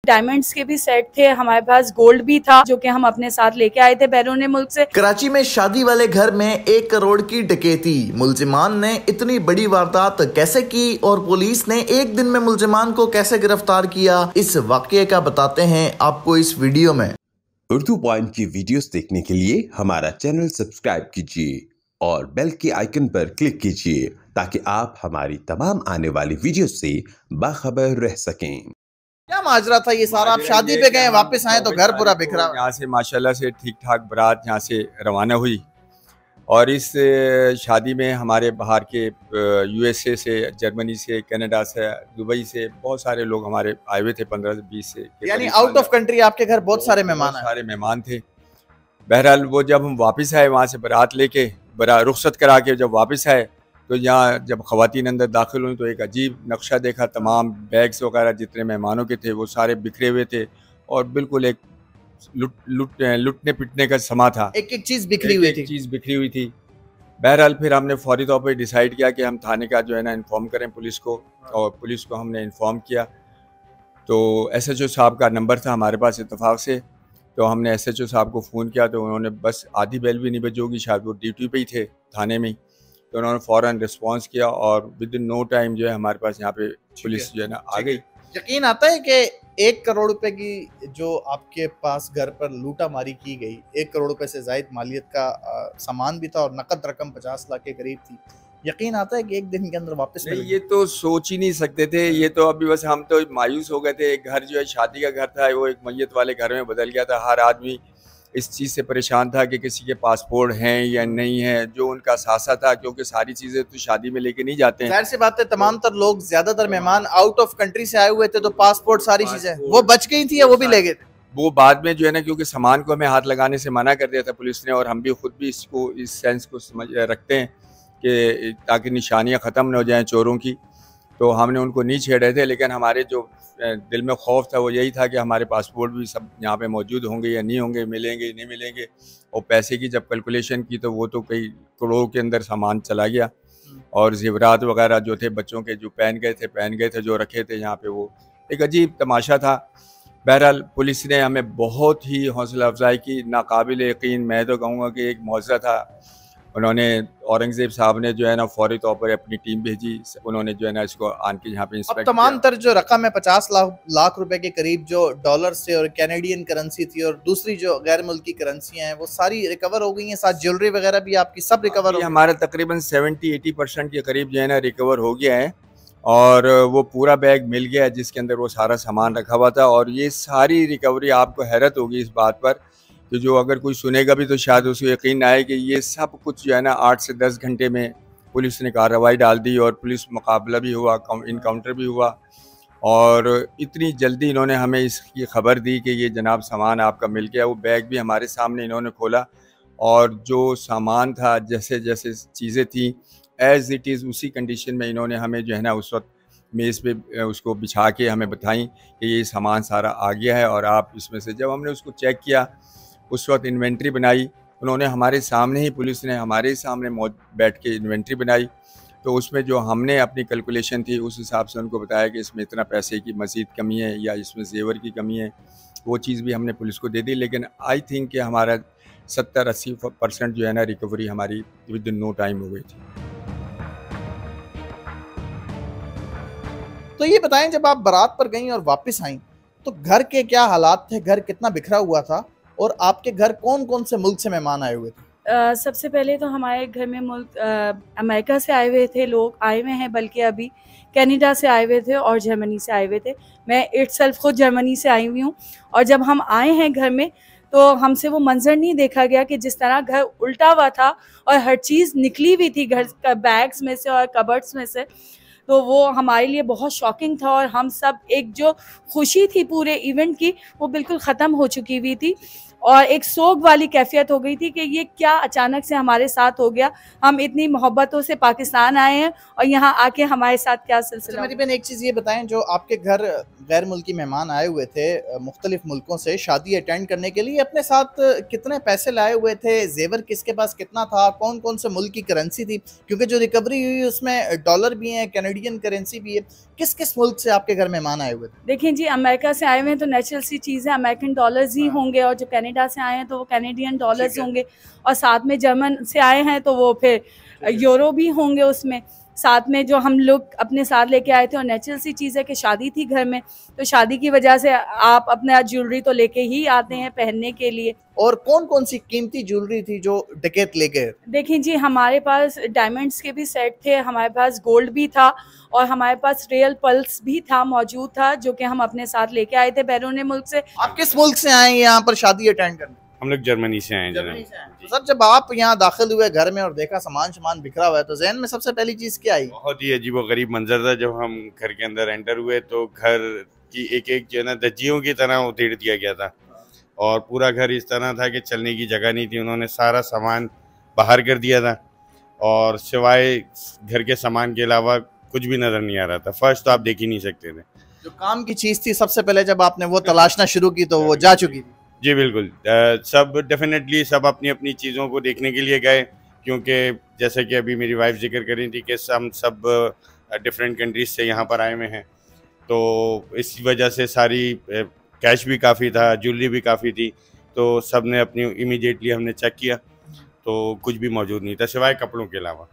Diamonds के भी set थे, हमारे पास गोल्ड भी था जो कि हम अपने साथ लेके आए थे बैरून मुल्क से। कराची में शादी वाले घर में 1 करोड़ की डकैती। मुलजिमान ने इतनी बड़ी वारदात कैसे की और पुलिस ने एक दिन में मुलजिमान को कैसे गिरफ्तार किया, इस वाकये का बताते हैं आपको इस वीडियो में। उर्दू पॉइंट की वीडियोस देखने के लिए हमारा चैनल सब्सक्राइब कीजिए और बेल के आइकन पर क्लिक कीजिए ताकि आप हमारी तमाम आने वाली वीडियो से बाखबर रह सकें। क्या माजरा था ये सारा? आप शादी पे गए, वापस आए तो घर पूरा बिखरा। यहाँ से माशाल्लाह से ठीक ठाक बारात यहाँ से रवाना हुई और इस शादी में हमारे बाहर के यूएसए से, जर्मनी से, कनाडा से, दुबई से बहुत सारे लोग हमारे आए हुए थे, 15-20 से। यानी आउट ऑफ कंट्री आपके घर बहुत सारे मेहमान थे। बहरहाल वो जब हम वापस आए वहाँ से बारात लेके, रुखसत करा के जब वापस आए तो यहाँ जब ख़वातीन अंदर दाखिल हुई तो एक अजीब नक्शा देखा। तमाम बैग्स वगैरह जितने मेहमानों के थे वो सारे बिखरे हुए थे और बिल्कुल एक लुटने पिटने का समा था। एक एक चीज़ बिखरी हुई थी। बहरहाल फिर हमने फौरी तौर पर डिसाइड किया कि हम थाने का जो है ना इन्फॉर्म करें पुलिस को, और पुलिस को हमने इन्फॉर्म किया। तो SHO साहब का नंबर था हमारे पास इत्तेफाक से, तो हमने SHO साहब को फ़ोन किया तो उन्होंने बस आधी बेल भी नहीं बजी होगी, शायद वो ड्यूटी पे ही थे थाने में, तो उन्होंने फ़ौरन रिस्पांस किया और विद इन नो टाइम जो है हमारे पास यहाँ पे पुलिस जो है ना आ गई। यकीन आता है कि 1 करोड़ रुपए की जो आपके पास घर पर लूटा मारी की गई, 1 करोड़ रुपए से ज़ायद मालियत का सामान भी था और नकद रकम 50 लाख के करीब थी। यकीन आता है कि एक दिन के अंदर वापस नहीं, ये तो सोच ही नहीं सकते थे। ये तो अभी बस हम तो मायूस हो गए थे। एक घर जो है शादी का घर था वो एक मैयत वाले घर में बदल गया था। हर आदमी इस चीज़ से परेशान था कि किसी के पासपोर्ट हैं या नहीं है, जो उनका सासा था, क्योंकि सारी चीज़ें तो शादी में लेके नहीं जाते हैं। जाहिर सी बात है, तमाम तर लोग, ज्यादातर मेहमान आउट ऑफ कंट्री से आए हुए थे, तो पासपोर्ट सारी चीजें वो बच गई थी या वो भी ले गए थे। वो बाद में जो है ना, क्योंकि सामान को हमें हाथ लगाने से मना कर दिया था पुलिस ने, और हम भी खुद भी इसको, इस सेंस को समझ रखते हैं कि ताकि निशानियाँ ख़त्म न हो जाएँ चोरों की, तो हमने उनको नहीं छेड़े थे। लेकिन हमारे जो दिल में खौफ था वो यही था कि हमारे पासपोर्ट भी सब यहाँ पे मौजूद होंगे या नहीं होंगे, मिलेंगे नहीं मिलेंगे। और पैसे की जब कैलकुलेशन की तो वो तो कई करोड़ के अंदर सामान चला गया, और ज़ेवरात वगैरह जो थे बच्चों के, जो पहन गए थे, जो रखे थे यहाँ पे, वो एक अजीब तमाशा था। बहरहाल पुलिस ने हमें बहुत ही हौसला अफजाई की, नाकाबिल यकीन मैं तो कहूँगा कि एक मौजज़ा था। उन्होंने, औरंगज़ेब साहब ने जो है ना फौरी तौर पर अपनी टीम भेजी, उन्होंने जो है ना इसको आन के यहाँ पे इंस्पेक्ट किया। तमाम तर जो रकम है 50 लाख रुपए के करीब, जो डॉलर से और कैनेडियन करेंसी थी और दूसरी जो गैर मुल्की करेंसियाँ हैं, वो सारी रिकवर हो गई हैं, साथ ज्वेलरी वगैरह भी आपकी सब रिकवर हो गई। हमारा तकरीबन 70-80% के करीब जो है ना रिकवर हो गया है, और वो पूरा बैग मिल गया है जिसके अंदर वो सारा सामान रखा हुआ था। और ये सारी रिकवरी, आपको हैरत होगी इस बात पर कि जो अगर कोई सुनेगा भी तो शायद उसको यकीन आए कि ये सब कुछ जो है ना 8 से 10 घंटे में पुलिस ने कार्रवाई डाल दी, और पुलिस मुकाबला भी हुआ, इनकाउंटर भी हुआ, और इतनी जल्दी इन्होंने हमें इसकी खबर दी कि ये जनाब सामान आपका मिल गया। वो बैग भी हमारे सामने इन्होंने खोला, और जो सामान था, जैसे जैसे चीज़ें थी एज़ इट इज़ उसी कंडीशन में इन्होंने हमें जो है ना उस वक्त मेज़ पे उसको बिछा के हमें बताई कि ये सामान सारा आ गया है, और आप इसमें से, जब हमने उसको चेक किया उस वक्त इन्वेंट्री बनाई उन्होंने हमारे सामने ही, पुलिस ने हमारे सामने बैठ के इन्वेंट्री बनाई। तो उसमें जो हमने अपनी कैलकुलेशन थी उस हिसाब से उनको बताया कि इसमें इतना पैसे की मज़ीद कमी है या इसमें जेवर की कमी है, वो चीज़ भी हमने पुलिस को दे दी। लेकिन आई थिंक कि हमारा 70-80% जो है ना रिकवरी हमारी विद इन नो टाइम हो गई थी। तो ये बताएं, जब आप बारात पर गई और वापस आई तो घर के क्या हालात थे, घर कितना बिखरा हुआ था, और आपके घर कौन कौन से मुल्क से मेहमान आए हुए थे? सबसे पहले तो हमारे घर में मुल्क अमेरिका से आए हुए थे लोग, आए हुए हैं, बल्कि अभी कनाडा से आए हुए थे और जर्मनी से आए हुए थे। मैं इटसेल्फ खुद जर्मनी से आई हुई हूँ, और जब हम आए हैं घर में तो हमसे वो मंजर नहीं देखा गया कि जिस तरह घर उल्टा हुआ था और हर चीज़ निकली हुई थी घर का बैग्स में से और कबर्ड्स में से। तो वो हमारे लिए बहुत शॉकिंग था, और हम सब, एक जो खुशी थी पूरे इवेंट की वो बिल्कुल ख़त्म हो चुकी हुई थी। और एक सोग वाली कैफियत हो गई थी कि ये क्या अचानक से हमारे साथ हो गया। हम इतनी मोहब्बतों से पाकिस्तान आए हैं और यहाँ आके हमारे साथ क्या सिलसिला। मेरी बहन एक चीज़ ये बताएं, जो आपके घर गैर मुल्की मेहमान आए हुए थे मुख्तलिफ मुल्कों से शादी अटेंड करने के लिए, अपने साथ कितने पैसे लाए हुए थे, जेवर किसके पास कितना था, कौन कौन से मुल्क की करेंसी थी, क्योंकि जो रिकवरी हुई उसमें डॉलर भी है, कैनेडियन करेंसी भी है, किस किस मुल्क से आपके घर मेहमान आए हुए थे? देखिए जी, अमेरिका से आए हुए हैं तो नेचुरल सी चीज़ है, अमेरिकन डॉलर्स ही होंगे, और जो कनाडा से आए हैं तो वो कैनेडियन डॉलर्स होंगे, और साथ में जर्मन से आए हैं तो वो फिर यूरो भी होंगे उसमें। साथ में जो हम लोग अपने साथ लेके आए थे, और नेचुरल सी चीज़ है कि शादी थी घर में, तो शादी की वजह से आप अपना ज्वेलरी तो लेके ही आते हैं पहनने के लिए। और कौन कौन सी कीमती ज्वेलरी थी जो डकैत ले गए? देखिए जी, हमारे पास डायमंड्स के भी सेट थे, हमारे पास गोल्ड भी था, और हमारे पास रियल पल्स भी था, मौजूद था, जो कि हम अपने साथ लेके आए थे बैरून मुल्क से। आप किस मुल्क से आए यहाँ पर शादी अटेंड करने? हम लोग जर्मनी से आए हैं जर्मनी जनाब। से आए। तो सर, जब आप यहाँ दाखिल हुए घर में और देखा सामान बिखरा हुआ है, तो जहन में सबसे पहली चीज क्या आई? बहुत ही अजीब और गरीब मंजर था। जब हम घर के अंदर एंटर हुए तो घर की एक एक जो है ना धज्जियों की तरह उधेड़ दिया गया था, और पूरा घर इस तरह था कि चलने की जगह नहीं थी। उन्होंने सारा सामान बाहर कर दिया था, और सिवाय घर के सामान के अलावा कुछ भी नज़र नहीं आ रहा था। फर्स्ट तो आप देख ही नहीं सकते थे। जो काम की चीज थी, सबसे पहले जब आपने वो तलाशना शुरू की तो वो जा चुकी थी। जी बिल्कुल। सब डेफिनेटली सब अपनी अपनी चीज़ों को देखने के लिए गए, क्योंकि जैसे कि अभी मेरी वाइफ जिक्र कर रही थी कि हम सब डिफरेंट कंट्रीज से यहाँ पर आए हुए हैं, तो इस वजह से सारी कैश भी काफ़ी था, ज्वेलरी भी काफ़ी थी, तो सब ने अपनी इमीडिएटली हमने चेक किया तो कुछ भी मौजूद नहीं था सिवाय कपड़ों के अलावा।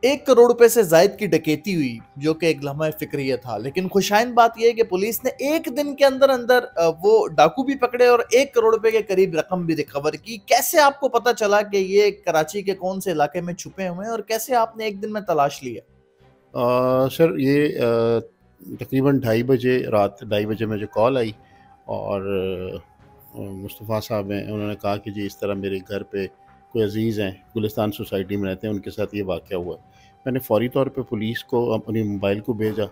1 करोड़ रुपए से जायद की डकैती हुई, जो कि एक लम्हा फिक्रिया था। लेकिन खुशाइन बात यह है कि पुलिस ने एक दिन के अंदर अंदर वो डाकू भी पकड़े और 1 करोड़ रुपए के करीब रकम भी रिकवर की। कैसे आपको पता चला कि ये कराची के कौन से इलाके में छुपे हुए हैं, और कैसे आपने एक दिन में तलाश लिया? सर, ये तकरीबन 2:30 बजे, रात 2:30 बजे मुझे कॉल आई, और मुस्तफ़ा साहब हैं, उन्होंने कहा कि जी इस तरह मेरे घर पे कोई अजीज़ हैं, गुलिस्तान सोसाइटी में रहते हैं, उनके साथ ये वाक़या हुआ। मैंने फ़ौरी तौर पे पुलिस को अपनी मोबाइल को भेजा,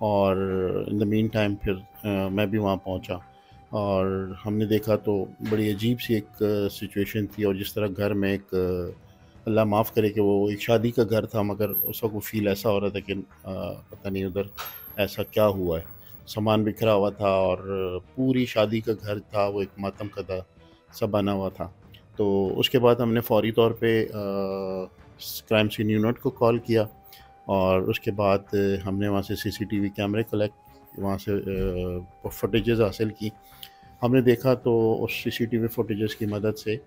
और इन द मीन टाइम फिर मैं भी वहाँ पहुँचा, और हमने देखा तो बड़ी अजीब सी एक सिचुएशन थी। और जिस तरह घर में एक अल्लाह माफ़ करे कि वो एक शादी का घर था, मगर उस वक्त वो फील ऐसा हो रहा था कि पता नहीं उधर ऐसा क्या हुआ है। सामान बिखरा हुआ था, और पूरी शादी का घर था, वो एक मातम कदा सा बना हुआ था। तो उसके बाद हमने फ़ौरी तौर पे क्राइम सीन यूनिट को कॉल किया, और उसके बाद हमने वहाँ से सीसीटीवी कैमरे कलेक्ट, वहाँ से फुटेजेस हासिल की। हमने देखा तो उस सीसीटीवी फुटेजेस की मदद से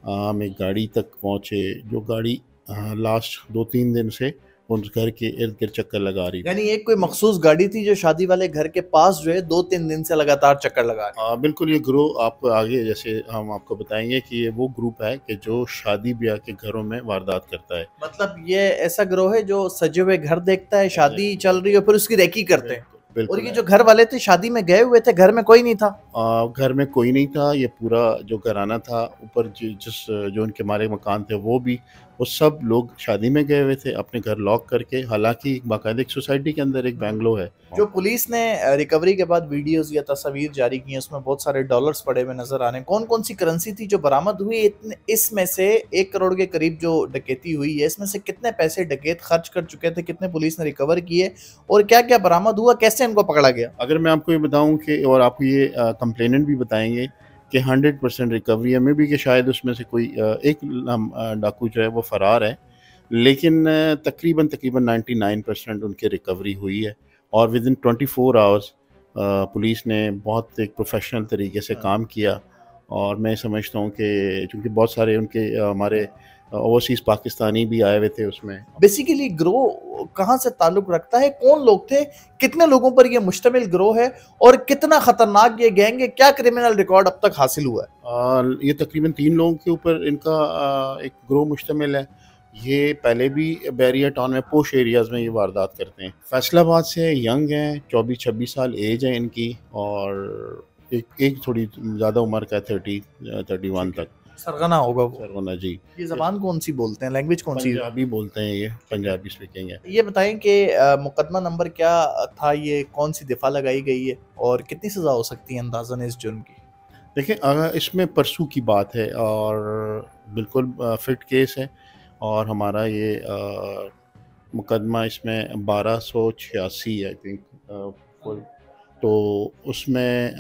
हम एक गाड़ी तक पहुँचे, जो गाड़ी लास्ट 2-3 दिन से उस घर के इर्द गिर्द चक्कर लगा रही थी। यानी एक कोई मखसूस गाड़ी थी जो शादी वाले घर के पास जो है 2-3 दिन से लगातार चक्कर लगा रही है। बिल्कुल। ये ग्रुप आपको आगे जैसे हम आपको बताएंगे कि ये वो ग्रुप है कि जो शादी ब्याह के घरों में वारदात करता है। मतलब ये ऐसा गिरोह है जो सजे हुए घर देखता है, शादी चल रही है, फिर उसकी रेकी करते हैं। और ये जो घर वाले थे शादी में गए हुए थे, घर में कोई नहीं था? घर में कोई नहीं था। ये पूरा जो घराना था, ऊपर जो उनके मालिक मकान थे वो भी, वो सब लोग शादी में गए हुए थे अपने घर लॉक करके। हालांकि बाकायदा एक सोसाइटी के अंदर एक बैंगलो है। जो पुलिस ने रिकवरी के बाद वीडियोस या तस्वीर जारी की हैं, उसमें बहुत सारे डॉलर्स पड़े हुए नजर आ रहे हैं। कौन कौन सी करेंसी थी जो बरामद हुई? इसमें से 1 करोड़ के करीब जो डकैती हुई है, इसमें से कितने पैसे डकैत खर्च कर चुके थे, कितने पुलिस ने रिकवर किए, और क्या क्या बरामद हुआ, कैसे इनको पकड़ा गया? अगर मैं आपको ये बताऊं कि, और आपको ये कंप्लेनेंट भी बताएंगे कि 100% रिकवरी है। मे भी कि शायद उसमें से कोई एक डाकू जो है वो फ़रार है, लेकिन तकरीबन 99% उनकी रिकवरी हुई है। और विद इन 24 आवर्स पुलिस ने बहुत एक प्रोफेशनल तरीके से काम किया। और मैं समझता हूँ कि चूँकि बहुत सारे उनके हमारे ओवरसीज़ पाकिस्तानी भी आए हुए थे उसमें। बेसिकली ग्रोह कहाँ से ताल्लुक रखता है, कौन लोग थे, कितने लोगों पर यह मुश्तमिल ग्रोह है, और कितना खतरनाक ये गैंग है, क्या क्रिमिनल रिकॉर्ड अब तक हासिल हुआ है? ये तकरीबन 3 लोगों के ऊपर इनका एक ग्रोह मुश्तमिल है। ये पहले भी बैरिया टाउन में पोश एरियाज़ में ये वारदात करते हैं। फैसलाबाद से यंग हैं, 24-26 साल एज है इनकी, और एक थोड़ी ज़्यादा उम्र का है, 30-31 तक। सरगना होगा वो। सरगना जी। ये ज़बान कौन सी बोलते हैं, लैंग्वेज कौन सी है? पंजाबी बोलते हैं, ये पंजाबी स्पीकिंग है। ये बताएं कि मुकदमा नंबर क्या था, ये कौन सी दफ़ा लगाई गई है और कितनी सज़ा हो सकती है अंदाज़न इस जुर्म की? देखिए, इसमें परसों की बात है और बिल्कुल फिट केस है और हमारा ये मुकदमा इसमें 1286 आई थिंक, तो उसमें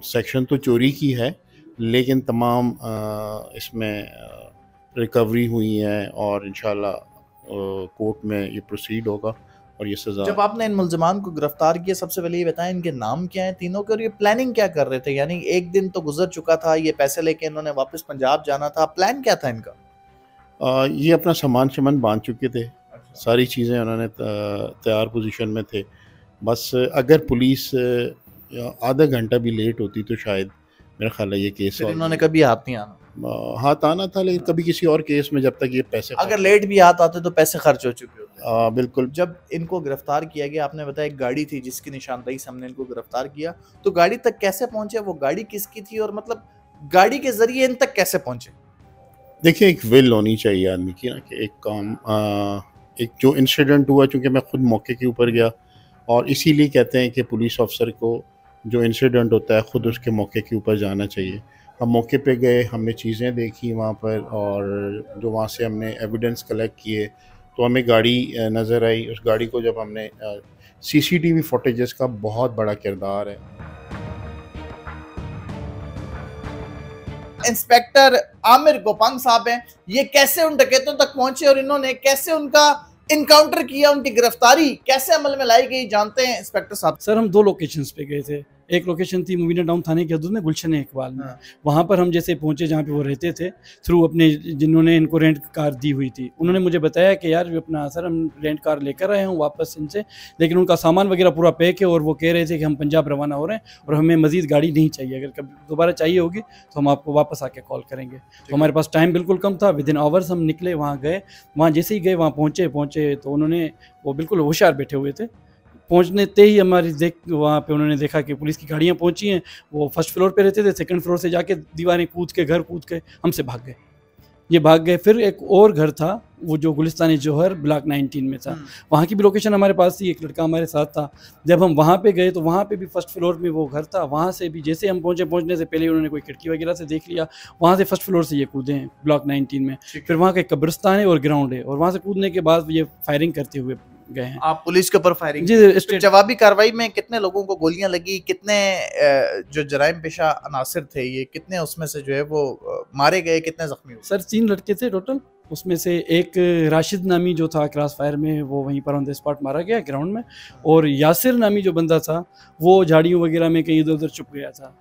सेक्शन तो चोरी की है, लेकिन तमाम इसमें रिकवरी हुई है और इंशाल्लाह कोर्ट में ये प्रोसीड होगा और ये सज़ा। जब आपने इन मुल्ज़िमान को गिरफ्तार किया, सबसे पहले ये बताएं इनके नाम क्या हैं तीनों के, और ये प्लानिंग क्या कर रहे थे? यानी एक दिन तो गुजर चुका था, ये पैसे लेके इन्होंने वापस पंजाब जाना था, प्लान क्या था इनका? ये अपना सामान बांध चुके थे, सारी चीज़ें उन्होंने तैयार पोजीशन में थे। बस अगर पुलिस आधा घंटा भी लेट होती तो शायद मेरा ख्याल है ये केस इन्होंने कभी हाथ नहीं आना, हाथ आना था, लेकिन कभी किसी और केस में जब तक ये पैसे अगर लेट भी हाथ आते तो पैसे खर्च हो चुके होते। बिल्कुल। जब इनको गिरफ्तार किया गया, आपने बताया एक गाड़ी थी जिसकी निशानदेही से हमने इनको गिरफ्तार किया, तो गाड़ी तक कैसे पहुंचे, वो गाड़ी किसकी थी और मतलब गाड़ी के जरिए इन तक कैसे पहुंचे? देखिए, एक विल होनी चाहिए आदमी की ना, कि एक काम एक जो इंसिडेंट हुआ, चूँकि मैं खुद मौके के ऊपर गया और इसीलिए कहते हैं कि पुलिस ऑफिसर को जो इंसिडेंट होता है खुद उसके मौके के ऊपर जाना चाहिए। हम मौके पे गए, हमने चीज़ें देखी वहाँ पर और जो वहाँ से हमने एविडेंस कलेक्ट किए तो हमें गाड़ी नज़र आई। उस गाड़ी को जब हमने सीसीटीवी फुटेजेस का बहुत बड़ा किरदार है। इंस्पेक्टर आमिर गोपांग साहब हैं, ये कैसे उन डकैतों तक पहुंचे और इन्होंने कैसे उनका इनकाउंटर किया, उनकी गिरफ्तारी कैसे अमल में लाई गई, जानते हैं इंस्पेक्टर साहब। सर, हम 2 लोकेशंस पे गए थे। एक लोकेशन थी मुबीना टाउन थाने की हदूद में, गुलशन इकबाल में। वहाँ पर हम जैसे पहुँचे जहाँ पे वो रहते थे, थ्रू अपने जिन्होंने इनको रेंट कार दी हुई थी, उन्होंने मुझे बताया कि यार अपना सर हम रेंट कार लेकर आए हैं वापस इनसे, लेकिन उनका सामान वगैरह पूरा पैक है और वो कह रहे थे कि हम पंजाब रवाना हो रहे हैं और हमें मज़ीद गाड़ी नहीं चाहिए, अगर कभी दोबारा चाहिए होगी तो हम आपको वापस आके कॉल करेंगे। तो हमारे पास टाइम बिल्कुल कम था, विदिन आवर्स हम निकले, वहाँ गए। वहाँ जैसे ही गए वहाँ पहुँचे तो उन्होंने वो बिल्कुल होशियार बैठे हुए थे। पहुंचने ते ही हमारी वहाँ पे उन्होंने देखा कि पुलिस की गाड़ियाँ पहुंची हैं। वो फर्स्ट फ्लोर पे रहते थे, सेकंड फ्लोर से जाके दीवारें कूद के घर कूद के हमसे भाग गए। ये भाग गए। फिर एक और घर था वो जो गुलिस्तान जौहर ब्लॉक 19 में था, वहाँ की भी लोकेशन हमारे पास थी, एक लड़का हमारे साथ था। जब हम वहाँ पे गए तो वहाँ पे भी फर्स्ट फ्लोर में वो घर था। वहाँ से भी जैसे हम पहुँचने से पहले उन्होंने कोई खिड़की वगैरह से देख लिया, वहाँ से फर्स्ट फ्लोर से ये कूदे हैं ब्लॉक 19 में। फिर वहाँ का कब्रिस्तान है और ग्राउंड है, और वहाँ से कूदने के बाद ये फायरिंग करते हुए गए हैं। आप पुलिस के ऊपर फायरिंग जी, जवाबी कार्रवाई में कितने लोगों को गोलियां लगी, कितने जो जराइम पेशा अनासिर थे ये कितने उसमें से जो है वो मारे गए, कितने जख्मी हुए? सर 3 लड़के थे टोटल, उसमें से एक राशिद नामी जो था क्रॉस फायर में वो वहीं पर ऑन द स्पॉट मारा गया ग्राउंड में, और यासिर नामी जो बंदा था वो झाड़ियों वगैरह में कहीं इधर उधर छुप गया था,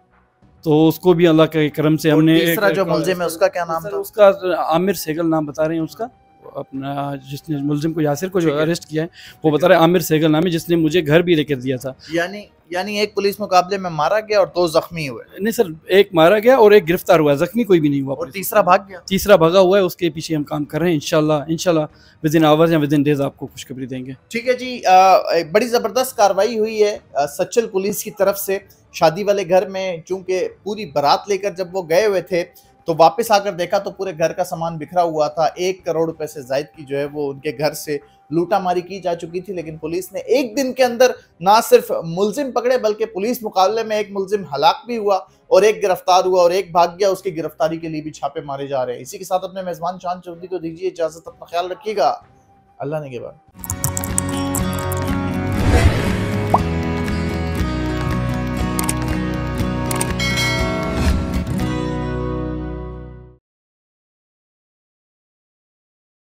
तो उसको भी अल्लाह के करम से हमने। तीसरा जो मुलजिम है उसका क्या नाम था? उसका आमिर सहगल नाम बता रहे हैं उसका, अपना जिसने मुलजिम को यासिर को जो अरेस्ट किया है वो बता रहे हैं आमिर सहगल नाम है, जिसने मुझे घर भी लेकर दिया था। यानी एक पुलिस मुकाबले में मारा गया और 2 जख्मी हुए? नहीं सर, एक मारा गया और एक गिरफ्तार हुआ, जख्मी कोई भी नहीं हुआ। और तीसरा भाग गया? तीसरा भागा हुआ है, उसके पीछे हम काम कर रहे हैं। इंशाल्लाह विद इन आवर्स या विद इन डेज आपको खुशखबरी देंगे। ठीक है जी, एक बड़ी ज़बरदस्त कार्रवाई हुई है सच्चल पुलिस की तरफ से। शादी वाले घर में चूंकि पूरी बारात लेकर जब वो गए हुए थे तो वापस आकर देखा तो पूरे घर का सामान बिखरा हुआ था। 1 करोड़ रुपए से जायद की जो है वो उनके घर से लूटा मारी की जा चुकी थी, लेकिन पुलिस ने एक दिन के अंदर ना सिर्फ मुलजिम पकड़े बल्कि पुलिस मुकाबले में एक मुलजिम हलाक भी हुआ और एक गिरफ्तार हुआ और एक भाग गया। उसकी गिरफ्तारी के लिए भी छापे मारे जा रहे हैं। इसी के साथ अपने मेजबान चांद चौधरी को दीजिए इजाजत, अपना ख्याल रखिएगा, अल्लाह ने के बाद।